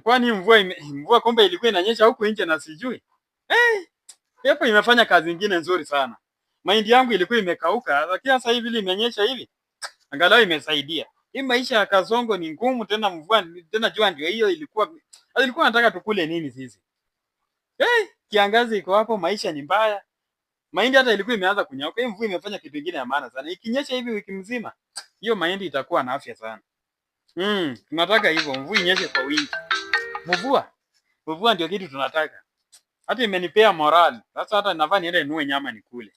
Kwani mvua kumbe ilikuwa inanyesha huku nje na sijui. Hapo imefanya kazi nyingine nzuri sana. Mahindi yangu ilikuwa imekauka, lakini sasa hivi ile imenyesha hivi. Angalau imesaidia. Hii maisha ya Kasongo ni ngumu, tena mvua tena jua ndio hiyo alikuwa anataka tukule nini sisi? Kiangazi iko hapo, maisha ni mbaya. Mahindi hata ilikuwa imeanza kunyauka. Hii mvua imefanya kitu kingine ya maana sana. Ikinyesha hivi wiki mzima, hiyo mahindi itakuwa na afya sana. Tunataka hivyo, mvua inyeshe kwa wingi. Mvua ndio kitu tunataka. Hata imenipea morali. Sasa hata ninafaa niende ninunue nyama nikule.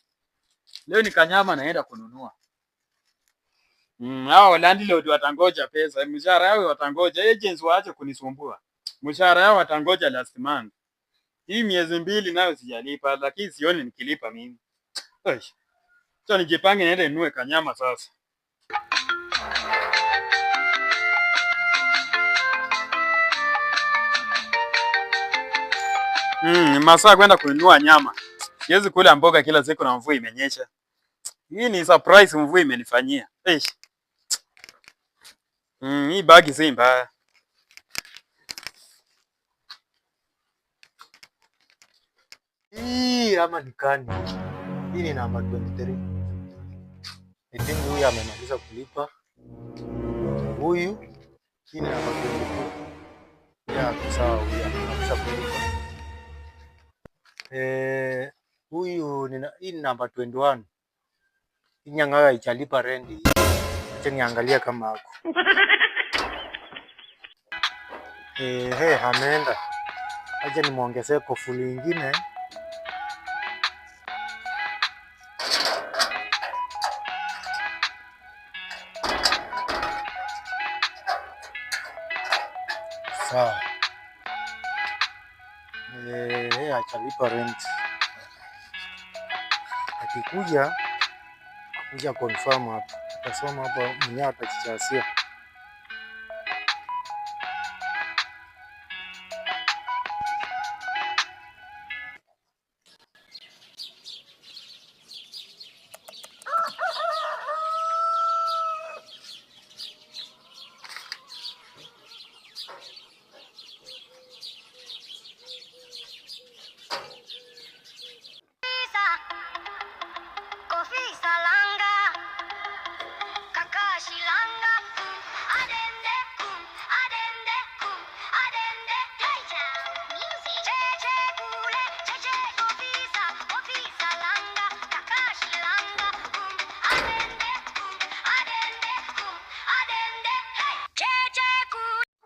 Leo ni kanyama naenda kununua. Hao landlord watangoja pesa, mshahara yao watangoja, agents waache kunisumbua. Mshahara yao watangoja last month. Hii miezi 2 nayo sijalipa, lakini sioni nikilipa mimi. Sasa nijipange niende ninunue kanyama sasa. Masaa kwenda kununua nyama. Siwezi kula mboga kila siku na mvua imenyesha. Hii ni surprise mvua imenifanyia. Hii bagi si mbaya. Hii ama nikani. Hii ni namba 23. Nitingu huyu amemaliza kulipa. Huyu hii ni namba 22. Ya sawa, huyu amemaliza kulipa. Huyu hii ni namba 21. Hii nyang'aga haijalipa rent. Acha niangalia kama hako. Ameenda. Acha nimuongezee kofuli nyingine. Sawa. Hajalipa rent. Akikuja kuja confirm hapa. Utasoma hapa mwenyewe atajichasia.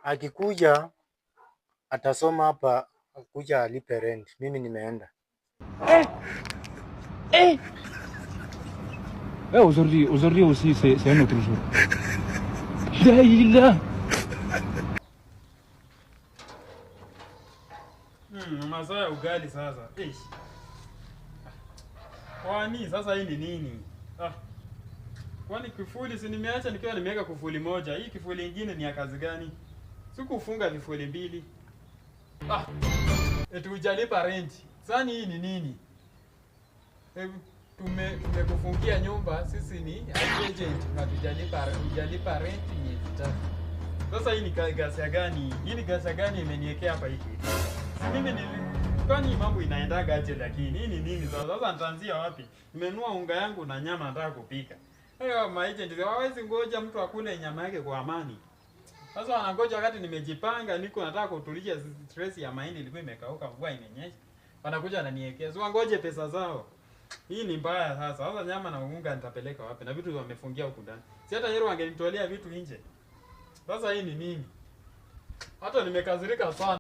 Akikuja atasoma hapa, akuja alipe rent. Mimi nimeenda. Aujourd'hui aussi c'est un autre jour. Daila. Masaa ya ugali sasa. Kwani sasa hii ni nini? Kwani kifuli si nimeacha nikiwa nimeweka kifuli moja. Hii kifuli nyingine ni ya kazi gani? Sikufunga vifuli 2. Eti hujalipa rent. Sasa hii ni nini? Tumekufungia nyumba, sisi ni agent, na hujalipa rent miezi 3. Sasa hii ni ghasia gani? Hii ni ghasia gani imeniwekea hapa hiki? Mimi kwani mambo inaendaga aje, lakini hii ni nini sasa? Sasa nitaanzia wapi? Nimenunua unga yangu na nyama nataka kupika. Maagent hawawezi ngoja mtu akule nyama yake kwa amani. Sasa wanangoja wakati nimejipanga, niko nataka kutuliza stress ya mahindi ilikuwa imekauka, mvua imenyesha. Wanakuja wananiwekea. Sio ngoje pesa zao. Hii ni mbaya sasa. Sasa nyama na unga nitapeleka wapi? Na vitu wamefungia huko ndani. Si hata yeye wangenitolea vitu nje. Sasa hii ni nini? Hata nimekazirika sana.